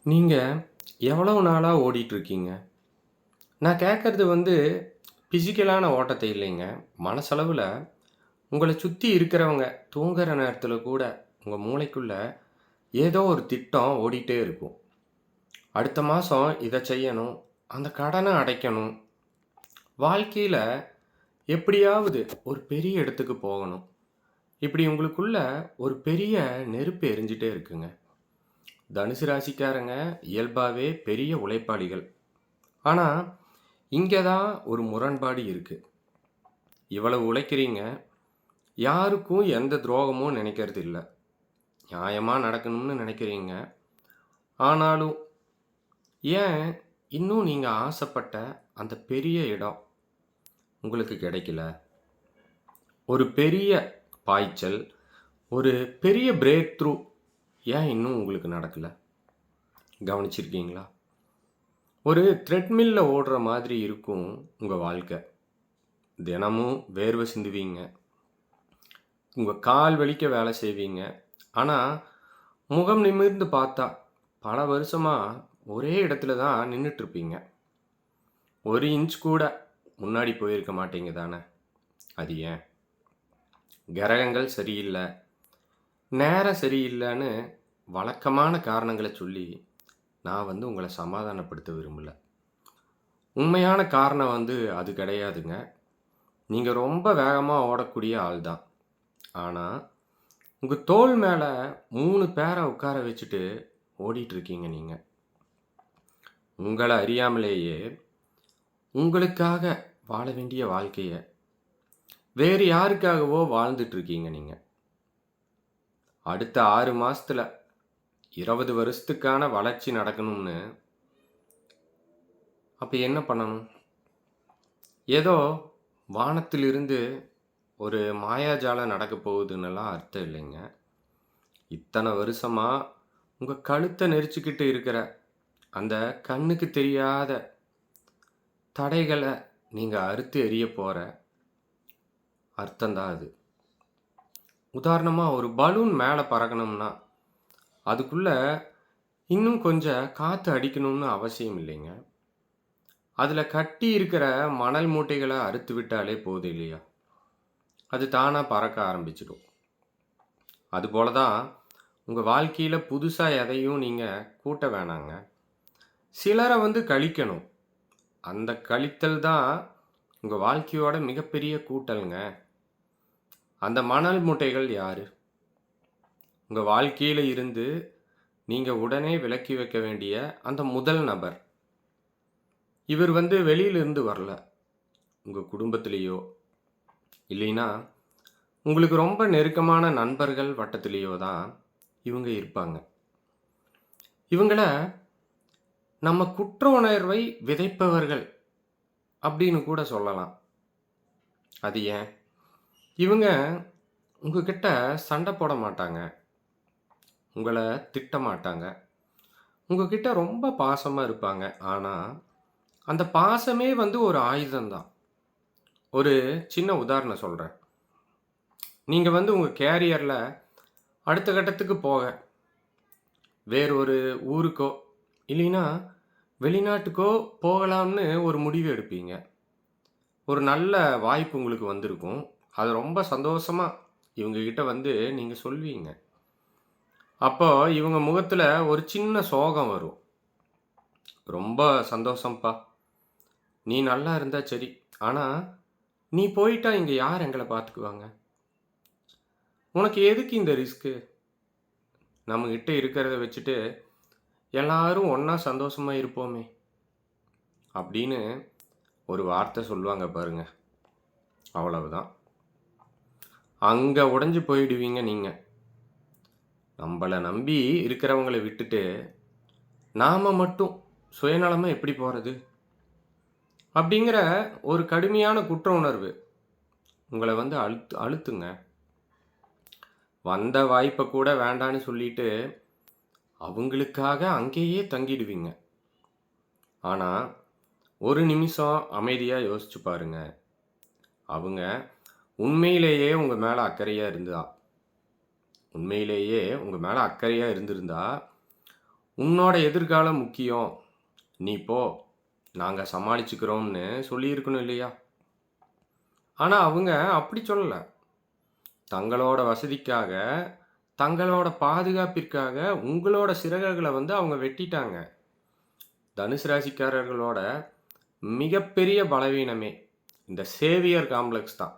நீங்க எவ்வளவு நாளா ஓடிட்டுருக்கீங்க? நான் கேட்கறது பிசிக்கலான ஓட்டத்த இல்லைங்க. மனசளவுல உங்கள சுத்தி இருக்கிறவங்க தூங்குற நேரத்தில கூட உங்க மூளைக்குள்ள ஏதோ ஒரு திட்டம் ஓடிட்டே இருக்கும். அடுத்த மாசம் இத செய்யணும், அந்த கடன அடைக்கணும், வாழ்க்கையில எப்படியாவது ஒரு பெரிய இடத்துக்கு போகணும். இப்படி உங்களுக்குள்ள ஒரு பெரிய நெருப்பு எரிஞ்சுட்டே இருக்குங்க. தனுசு ராசிக்காரங்க இயல்பாவே பெரிய உழைப்பாளிகள். ஆனா, இங்க தான் ஒரு முரண்பாடு இருக்கு. இவ்வளவு உழைக்கிறீங்க, யாருக்கும் எந்த துரோகமும் நினைக்கிறது இல்ல. நியாயமா நடக்கணும்னு நினைக்கிறீங்க. ஆனாலும், ஏன் இன்னும் நீங்க ஆசைப்பட்ட அந்த பெரிய இடம் உங்களுக்கு கிடைக்கல? ஒரு பெரிய பாய்ச்சல், ஒரு பெரிய பிரேக் த்ரூ ஏன் இன்னும் உங்களுக்கு நடக்கல? கவனிச்சிருக்கீங்களா? ஒரு த்ரெட்மில்ல ஓடுற மாதிரி இருக்கும் உங்க வாழ்க்கை. தினமும் வேர்வை சிந்துவீங்க. உங்க கால் வலிக்க வேலை செய்வீங்க. ஆனா, முகம் நிமிர்ந்து பார்த்தா, பல வருஷமா ஒரே இடத்துல தான் நின்னுட்டுருப்பீங்க. 1 இன்ச் கூட முன்னாடி போயிருக்க மாட்டீங்க தானே! அது ஏன்? கிரகங்கள் சரியில்ல, நேரம் சரியில்லன்னு வழக்கமான காரணங்கள சொல்லி, நான் உங்கள சமாதானப்படுத்த விரும்பல. உண்மையான காரணம் அது கிடையாதுங்க. நீங்க ரொம்ப வேகமா ஓடக்கூடிய ஆள் தான். ஆனா, உங்க தோள் மேல 3 பேர உட்கார வச்சுட்டு ஓடிட்டுருக்கீங்க நீங்க. உங்கள அறியாமலேயே உங்களுக்காக வாழ வேண்டிய வாழ்க்கைய, வேறு யாருக்காகவோ வாழ்ந்துட்டுருக்கீங்க நீங்க. அடுத்த 6 மாசத்துல 20 வருஷத்துக்கான வளர்ச்சி நடக்கணும்னு, அப்ப என்ன பண்ணணும்? ஏதோ வானத்திலிருந்து ஒரு மாயாஜாலம் நடக்கப் போகுதுன்னுலாம் அர்த்தம் இல்லைங்க. இத்தன வருஷமா உங்க கழுத்த நெரிச்சுக்கிட்டு இருக்கிற, அந்த கண்ணுக்கு தெரியாத தடைகள நீங்க அறுத்து எறியப் போற அர்த்தம் தான் அது. உதாரணமா ஒரு பலூன் மேல பறக்கணும்னா, அதுக்குள்ள இன்னும் கொஞ்சம் காத்து அடிக்கணும்னு அவசியம் இல்லைங்க. அதுல கட்டி இருக்கிற மணல் மூட்டைகள அறுத்து விட்டாலே போதும் இல்லையா? அது தானா பறக்க ஆரம்பிச்சுடும். அதுபோல தான் உங்க வாழ்க்கையில புதுசா எதையும் நீங்க கூட்ட வேணாங்க. சிலர கழிக்கணும். அந்த கழித்தல் தான் உங்க வாழ்க்கையோட மிகப்பெரிய கூட்டல்ங்க. அந்த மணல் மூட்டைகள் யாரு? உங்க வாழ்க்கையில இருந்து நீங்க உடனே விலக்கி வைக்க வேண்டிய அந்த முதல் நபர். இவர் வெளியில இருந்து வரல. உங்க குடும்பத்திலேயோ, இல்லைன்னா உங்களுக்கு ரொம்ப நெருக்கமான நண்பர்கள் வட்டத்திலேயோ தான் இவங்க இருப்பாங்க. இவங்கள நம்ம குற்ற உணர்வை விதைப்பவர்கள் அப்படின்னு கூட சொல்லலாம். அது ஏன்? இவங்க உங்ககிட்ட சண்டை போட மாட்டாங்க. உங்கள திட்ட மாட்டாங்க. உங்ககிட்ட ரொம்ப பாசமா இருப்பாங்க. ஆனா, அந்த பாசமே ஒரு ஆயுதம் தான். ஒரு சின்ன உதாரணம் சொல்றேன். நீங்க உங்க கேரியர்ல அடுத்த கட்டத்துக்கு போக, வேறு ஒரு ஊருக்கோ, இல்லைன்னா வெளிநாட்டுக்கோ போகலாம்னு ஒரு முடிவு எடுப்பீங்க. ஒரு நல்ல வாய்ப்பு உங்களுக்கு வந்திருக்கும். அத ரொம்ப சந்தோஷமா இவங்க கிட்ட நீங்க சொல்வீங்க. அப்போ இவங்க முகத்துல ஒரு சின்ன சோகம் வரும். "ரொம்ப சந்தோஷம்ப்பா. நீ நல்லா இருந்தா சரி. ஆனா, நீ போயிட்டா இங்க யார் எங்கள பார்த்துக்குவாங்க? உனக்கு எதுக்கு இந்த ரிஸ்க்கு? நம்மகிட்ட இருக்கிறத வச்சுட்டு எல்லாரும் ஒண்ணா சந்தோஷமா இருப்போமே!" அப்படின்னு ஒரு வார்த்தை சொல்லுவாங்க பாருங்க. அவ்வளவுதான். அங்க உடைஞ்சு போயிடுவீங்க நீங்க. நம்பள நம்பி இருக்கிறவங்கள விட்டுட்டு, நாம மட்டும் சுயநலமா எப்படி போறது? அப்படிங்கிற ஒரு கடுமையான குற்ற உணர்வு உங்கள அழுத்துங்க. வந்த வாய்ப்ப கூட வேண்டான்னு சொல்லிட்டு, அவங்களுக்காக அங்கேயே தங்கிடுவீங்க. ஆனா, ஒரு நிமிஷம் அமைதியா யோசிச்சு பாருங்க. அவங்க உண்மையிலேயே உங்க மேல அக்கறையா இருந்தா உண்மையிலேயே உங்க மேல அக்கறையா இருந்திருந்தா, உன்னோட எதிர்காலம் முக்கியம். நீ போ. நாங்க சமாளிச்சுக்கிறோம்னு சொல்லியிருக்கணும் இல்லையா? ஆனா அவங்க அப்படி சொல்லல. தங்களோட வசதிக்காக, தங்களோட பாதுகாப்பிற்காக உங்களோட சிறகுகள வந்து அவங்க வெட்டிட்டாங்க. தனுசு ராசிக்காரர்களோட மிகப்பெரிய பலவீனமே இந்த சேவியர் காம்ப்ளக்ஸ் தான்.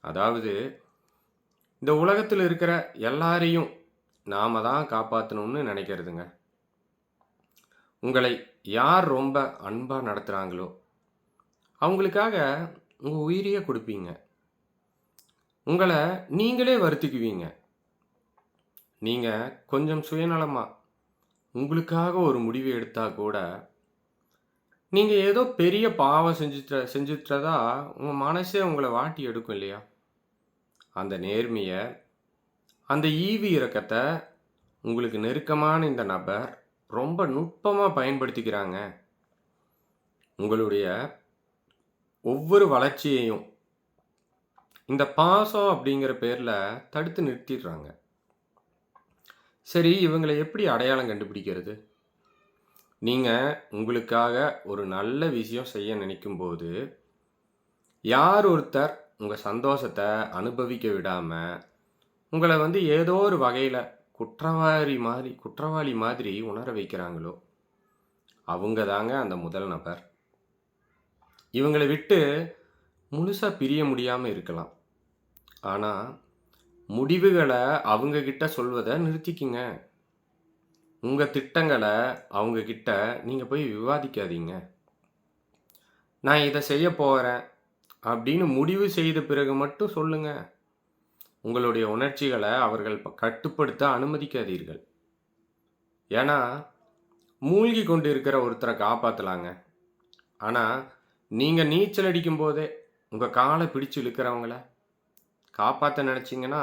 அதாவது இந்த உலகத்துல இருக்கிற எல்லாரையும் நாம தான் காப்பாத்தணும்னு நினைக்கிறதுங்க. உங்களை யார் ரொம்ப அன்பா நடத்துறாங்களோ, அவங்களுக்காக உங்க உயிரையே குடுப்பீங்க. உங்கள நீங்களே வருத்திக்குவீங்க. நீங்க கொஞ்சம் சுயநலமா உங்களுக்காக ஒரு முடிவு எடுத்தா கூட, நீங்க ஏதோ பெரிய பாவம் செஞ்சுட்டதா உங்க மனசே உங்கள வாட்டி எடுக்கும் இல்லையா? அந்த நேர்மைய, அந்த ஈவு இரக்கத்த உங்களுக்கு நெருக்கமான இந்த நபர் ரொம்ப நுட்பமா பயன்படுத்திக்கிறாங்க. உங்களுடைய ஒவ்வொரு வளர்ச்சியையும் இந்த பாசம் அப்படிங்கிற பேர்ல தடுத்து நிறுத்திடுறாங்க. சரி, இவங்கள எப்படி அடையாளம் கண்டுபிடிக்கிறது? நீங்க உங்களுக்காக ஒரு நல்ல விஷயம் செய்ய நினைக்கும்போது, யார் ஒருத்தர் உங்க சந்தோஷத்த அனுபவிக்க விடாம, உங்கள வந்து ஏதோ ஒரு வகையில குற்றவாளி மாதிரி உணர வைக்கிறாங்களோ, அவங்க தாங்க அந்த முதல் நபர். இவங்கள விட்டு முழுசா பிரிய முடியாம இருக்கலாம். ஆனா, முடிவுகள அவங்க கிட்ட சொல்வத நிறுத்திக்குங்க. உங்க திட்டங்கள அவங்க கிட்ட நீங்க போய் விவாதிக்காதீங்க. நான் இத செய்ய போறேன் அப்படின்னு முடிவு செய்த பிறகு மட்டும் சொல்லுங்க. உங்களுடைய உணர்ச்சிகள அவர்கள் கட்டுப்படுத்த அனுமதிக்காதீர்கள். ஏன்னா, மூழ்கி கொண்டு இருக்கிற ஒருத்தர காப்பாத்தலாங்க. ஆனா, நீங்க நீச்சல் அடிக்கும்போதே உங்க கால பிடிச்சு இழுக்கிறவங்கள காப்பாத்த நினைச்சீங்கன்னா,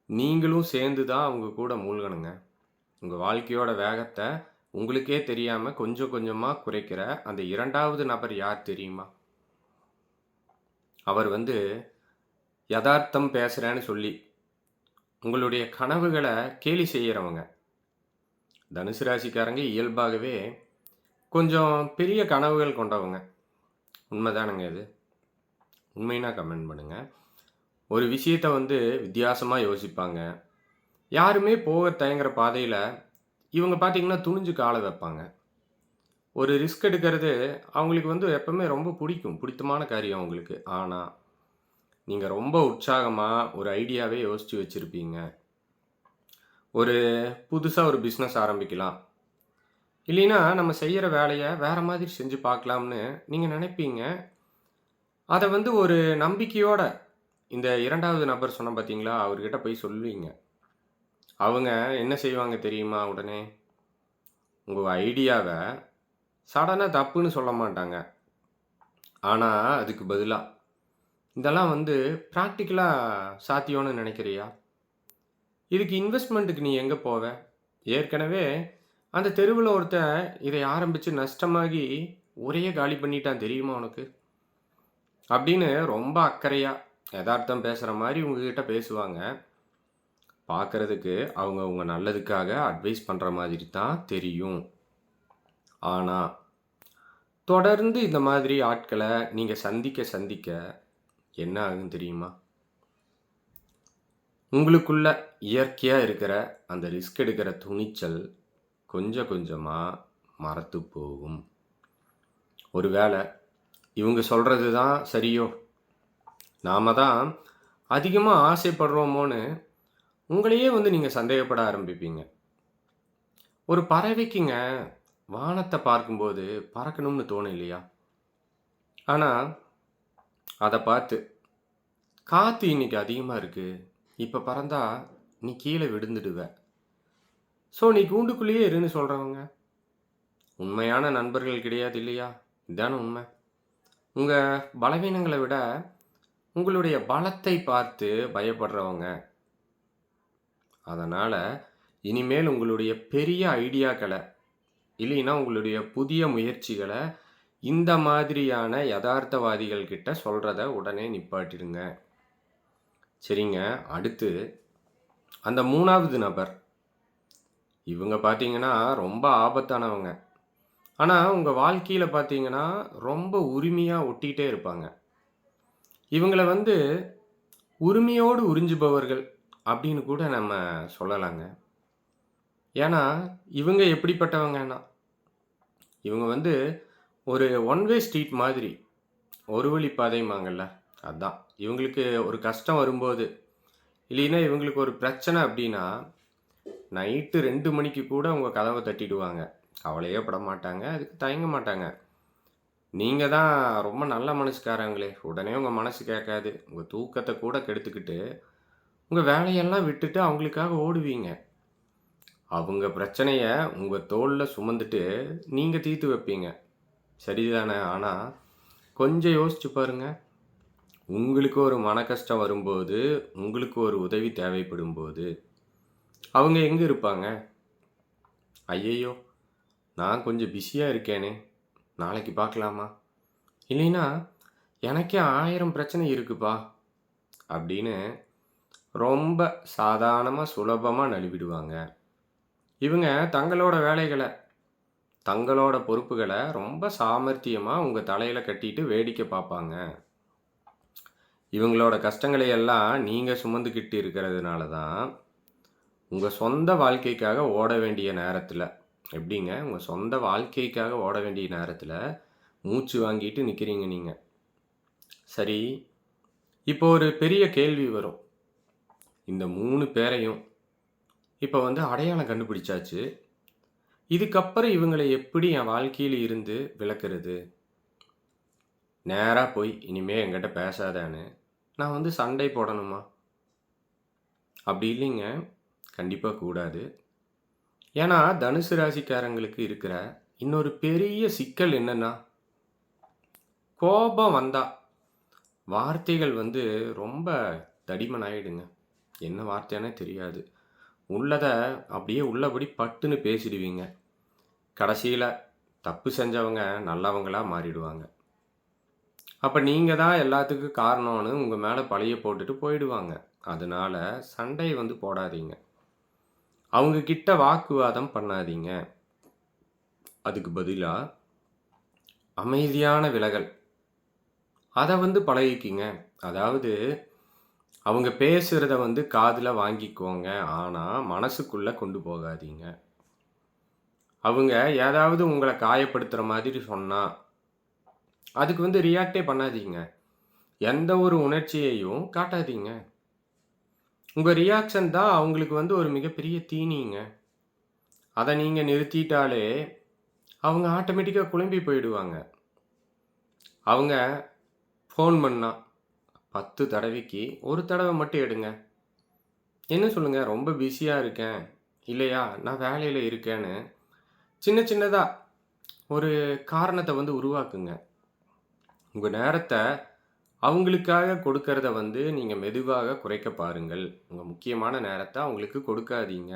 நீங்களும் சேர்ந்து தான் அவங்க கூட மூழ்கணுங்க. உங்க வாழ்க்கையோட வேகத்த உங்களுக்கே தெரியாம கொஞ்சம் கொஞ்சமா குறைக்கிற அந்த 2வது நபர் யார் தெரியுமா? அவர் வந்து எதார்த்தம் பேசுறேன்னு சொல்லி உங்களுடைய கனவுகள கேலி செய்யறவங்க. தனுசு ராசிக்காரங்க இயல்பாகவே கொஞ்சம் பெரிய கனவுகள் கொண்டவங்க. உண்மைதானங்க இது? உண்மைன்னா கமெண்ட் பண்ணுங்க. ஒரு விஷயத்த வந்து வித்தியாசமா யோசிப்பாங்க. யாருமே போக தயங்குற பாதையில இவங்க பார்த்தீங்கன்னா, துணிஞ்சு கால வைப்பாங்க. ஒரு ரிஸ்க் எடுக்கிறது அவங்களுக்கு வந்து எப்பவுமே ரொம்ப பிடிக்கும். பிடித்தமான காரியம் அவங்களுக்கு. ஆனா, நீங்க ரொம்ப உற்சாகமா ஒரு ஐடியாவே யோசிச்சு வச்சிருப்பீங்க. ஒரு புதுசா ஒரு பிசினஸ் ஆரம்பிக்கலாம். இல்லைன்னா, நம்ம செய்யற வேலைய வேற மாதிரி செஞ்சு பார்க்கலாம்னு நீங்க நினைப்பீங்க. அத வந்து ஒரு நம்பிக்கையோட இந்த 2வது நபர் சொன்னேன் பார்த்தீங்களா, அவர்கிட்ட போய் சொல்லுவீங்க. அவங்க என்ன செய்வாங்க தெரியுமா உடனே? உங்க ஐடியாவ சடனா தப்புன்னு சொல்ல மாட்டாங்க. ஆனா, அதுக்கு பதிலா, "இதெல்லாம் வந்து பிராக்டிகலா சாத்தியம்னு நினைக்கிறியா? இதுக்கு இன்வெஸ்ட்மென்ட்க்கு நீ எங்க போவ? ஏற்கனவே அந்த தெருவுல ஒருத்தன் இதை ஆரம்பிச்சு நஷ்டமாகி ஊரையே காலி பண்ணிட்டான் தெரியுமா உனக்கு?" அப்படின்னு ரொம்ப அக்கறையா, எதார்த்தம் பேசுற மாரி உங்ககிட்ட பேசுவாங்க. பார்க்கறதுக்கு அவங்க உங்க நல்லதுக்காக அட்வைஸ் பண்ற மாதிரி தான் தெரியும். ஆனா, தொடர்ந்து இந்த மாதிரி ஆட்கள நீங்க சந்திக்க சந்திக்க என்ன ஆகும் தெரியுமா? உங்களுக்குள்ள இயற்கையா இருக்கிற அந்த ரிஸ்க் எடுக்கிற துணிச்சல் கொஞ்சம் கொஞ்சமா மறத்துப் போகும். ஒருவேள இவங்க சொல்றது தான் சரியோ! நாம தான் அதிகமா ஆசைப்படுறோமோன்னு உங்களையே வந்து நீங்க சந்தேகப்பட ஆரம்பிப்பீங்க. ஒரு பறவைக்குங்க வானத்த பார்க்கும்போது பறக்கணும்னு தோணும் இல்லையா? ஆனா, அத பார்த்து காத்து இன்னைக்கு அதிகமா இருக்கு. இப்ப பறந்தா நீ கீழ விழுந்துடுவ. ஸோ நீ கூண்டுக்குள்ளேயே இருன்னு சொல்றவங்க, உண்மையான நண்பர்கள் கிடையாது இல்லையா? இதான உண்ம. உங்க பலவீனங்கள விட உங்களுடைய பலத்தை பார்த்து பயப்படுறவங்க. அதனால இனிமேல் உங்களுடைய பெரிய ஐடியாக்கள, இல்லைன்னா உங்களுடைய புதிய முயற்சிகள இந்த மாதிரியான யதார்த்தவாதிகள் கிட்ட சொல்றத உடனே நிப்பாட்டிடுங்க. சரிங்க. அடுத்து அந்த 3வது நபர் இவங்க பார்த்தீங்கன்னா, ரொம்ப ஆபத்தானவங்க. ஆனா, உங்க வாழ்க்கையில பார்த்தீங்கன்னா, ரொம்ப உரிமையா ஒட்டிட்டே இருப்பாங்க. இவங்கள வந்து உரிமையோடு உறிஞ்சுபவர்கள் அப்படின்னு கூட நம்ம சொல்லலாங்க. ஏன்னா, இவங்க எப்படிப்பட்டவங்கன்னா, இவங்க வந்து ஒரு ஒன் வே ஸ்ட்ரீட் மாதிரி. ஒரு வழி பாதைம்பாங்கல்ல, அதான். இவங்களுக்கு ஒரு கஷ்டம் வரும்போது, இல்லைன்னா இவங்களுக்கு ஒரு பிரச்சனை அப்படின்னா, நைட்டு 2 மணிக்கு கூட உங்க கதவ தட்டிடுவாங்க. கவலையே பட மாட்டாங்க. அதுக்கு தயங்க மாட்டாங்க. நீங்க தான் ரொம்ப நல்ல மனசுக்காரங்களே! உடனே உங்க மனசு கேட்காது. உங்க தூக்கத்த கூட கெடுத்துக்கிட்டு, உங்க வேலையெல்லாம் விட்டுட்டு அவங்களுக்காக ஓடுவீங்க. அவங்க பிரச்சனைய உங்க தோள்ல சுமந்துட்டு, நீங்க தீர்த்து வைப்பீங்க. சரிதானே! ஆனா, கொஞ்சம் யோசிச்சு பாருங்க. உங்களுக்கு ஒரு மன கஷ்டம் வரும்போது, உங்களுக்கு ஒரு உதவி தேவைப்படும்போது, அவங்க எங்க இருப்பாங்க? "ஐயய்யோ! நான் கொஞ்சம் பிஸியா இருக்கேனே, நாளைக்கு பார்க்கலாமா?" இல்லைன்னா, "எனக்கே 1000 பிரச்சனை இருக்குப்பா" அப்படின்னு ரொம்ப சாதாரணமா, சுலபமா நழுவிடுவாங்க. இவங்க தங்களோட வேலைகள, தங்களோட பொறுப்புகள ரொம்ப சாமர்த்தியமா உங்க தலையில கட்டிட்டு வேடிக்கை பார்ப்பாங்க. இவங்களோட கஷ்டங்களை எல்லாம் நீங்க சுமந்துக்கிட்டு இருக்கிறதுனால தான், உங்க சொந்த வாழ்க்கைக்காக ஓட வேண்டிய நேரத்தில எப்படிங்க? உங்க சொந்த வாழ்க்கைக்காக ஓட வேண்டிய நேரத்தில, மூச்சு வாங்கிட்டு நிக்கிறீங்க நீங்க. சரி, இப்போ ஒரு பெரிய கேள்வி வரும். இந்த 3 பேரையும் இப்ப வந்து அடையாளம் கண்டுபிடிச்சாச்சு. இதுக்கப்புறம் இவங்கள எப்படி என் வாழ்க்கையில இருந்து விலக்குறது? நேரா போய் இனிமே என்கிட்ட பேசாதன்னு, நான் வந்து சண்டை போடணுமா? அப்படி இல்லைங்க. கண்டிப்பா கூடாது. ஏன்னா, தனுசு ராசிக்காரங்களுக்கு இருக்கிற இன்னொரு பெரிய சிக்கல் என்னன்னா, கோபம் வந்தா வார்த்தைகள் வந்து ரொம்ப தடிமன் ஆயிடுங்க. என்ன வார்த்தைன்னே தெரியாது. உள்ளத அப்படியே உள்ளபடி பட்டுன்னு பேசிடுவீங்க. கடைசியில தப்பு செஞ்சவங்க நல்லவங்களா மாறிடுவாங்க. அப்ப நீங்க தான் எல்லாத்துக்கும் காரணம்னு உங்க மேல பழிய போட்டுட்டு போயிடுவாங்க. அதனால சண்டை வந்து போடாதீங்க. அவங்க கிட்ட வாக்குவாதம் பண்ணாதீங்க. அதுக்கு பதிலா அமைதியான விலகல். அத வந்து பழகிக்கிங்க. அதாவது அவங்க பேசுறத வந்து காதுல வாங்கிக்கோங்க. ஆனா, மனசுக்குள்ள கொண்டு போகாதீங்க. அவங்க ஏதாவது உங்கள காயப்படுத்துற மாதிரி சொன்னா, அதுக்கு வந்து ரியாக்ட்டே பண்ணாதீங்க. எந்த ஒரு உணர்ச்சியையும் காட்டாதீங்க. உங்க ரியாக்ஷன் தான் அவங்களுக்கு வந்து ஒரு மிகப்பெரிய தீனிங்க. அத நீங்க நிறுத்திட்டாலே, அவங்க ஆட்டோமேட்டிக்கா குழம்பி போயிடுவாங்க. அவங்க ஃபோன் பண்ணா 10 தடவைக்கு 1 தடவ மட்டும் எடுங்க. என்ன சொல்லுங்க, "ரொம்ப பிஸியா இருக்கேன்." இல்லையா, "நான் வேலையில இருக்கேன்னு" சின்ன சின்னதா ஒரு காரணத்த வந்து உருவாக்குங்க. உங்க நேரத்த அவங்களுக்காக கொடுக்கறத வந்து நீங்க மெதுவாக குறைக்க பாருங்கள். உங்க முக்கியமான நேரத்த அவங்களுக்கு கொடுக்காதீங்க.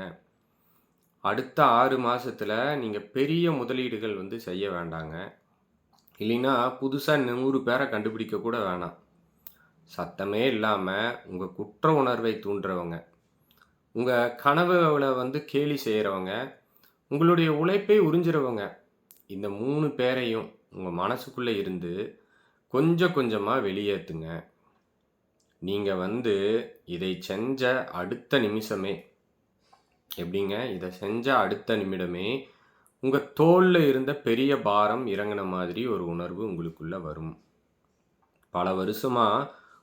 அடுத்த 6 மாசத்துல நீங்க பெரிய முதலீடுகள் வந்து செய்ய வேண்டாங்க. இல்லைன்னா புதுசா 100 பேர கண்டுபிடிக்க கூட வேணாம். சத்தமே இல்லாம உங்க குற்ற உணர்வை தூண்டுறவங்க, உங்க கனவுகள வந்து கேலி செய்றவங்க, உங்களுடைய உழைப்பை உறிஞ்சுறவங்க, இந்த 3 பேரையும் உங்க மனசுக்குள்ள இருந்து கொஞ்சம் கொஞ்சமா வெளியேத்துங்க. நீங்க வந்து இதை செஞ்ச அடுத்த நிமிஷமே எப்படிங்க? இத செஞ்ச அடுத்த நிமிடமே, உங்க தோள்ல இருந்த பெரிய பாரம் இறங்குன மாதிரி ஒரு உணர்வு உங்களுக்குள்ள வரும். பல வருஷமா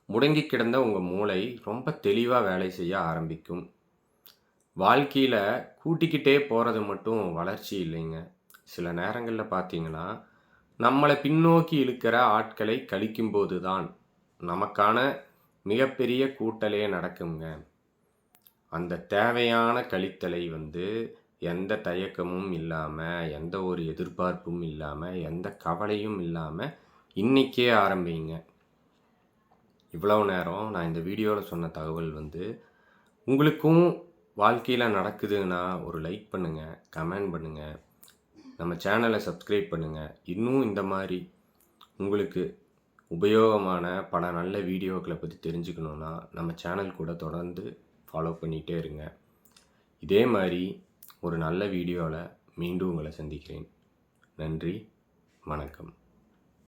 முடங்கி கிடந்த உங்க மூளை ரொம்ப தெளிவா வேலை செய்ய ஆரம்பிக்கும். வாழ்க்கையில கூட்டிக்கிட்டே போறது மட்டும் வளர்ச்சி இல்லைங்க. சில நேரங்கள்ல பார்த்தீங்கன்னா, நம்மள பின்னோக்கி இழுக்கிற ஆட்களை கழிக்கும்போது தான், நமக்கான மிகப்பெரிய கூட்டலே நடக்குங்க. அந்த தேவையான கழித்தலை வந்து எந்த தயக்கமும் இல்லாம, எந்த ஒரு எதிர்பார்ப்பும் இல்லாம, எந்த கவலையும் இல்லாம இன்னைக்கே ஆரம்பிங்க. இவ்வளவு நேரம் நான் இந்த வீடியோல சொன்ன தகவல் வந்து, உங்களுக்கும் வாழ்க்கையில நடக்குதுன்னா ஒரு லைக் பண்ணுங்க, கமெண்ட் பண்ணுங்க, நம்ம சேனல சப்ஸ்கிரைப் பண்ணுங்க. இன்னும் இந்த மாரி உங்களுக்கு உபயோகமான பல நல்ல வீடியோக்கள பத்தி தெரிஞ்சுக்கணும்னா, நம்ம சேனல் கூட தொடர்ந்து ஃபாலோ பண்ணிட்டே இருங்க. இதே மாரி ஒரு நல்ல வீடியோவில் மீண்டும் உங்களை சந்திக்கிறேன். நன்றி, வணக்கம்.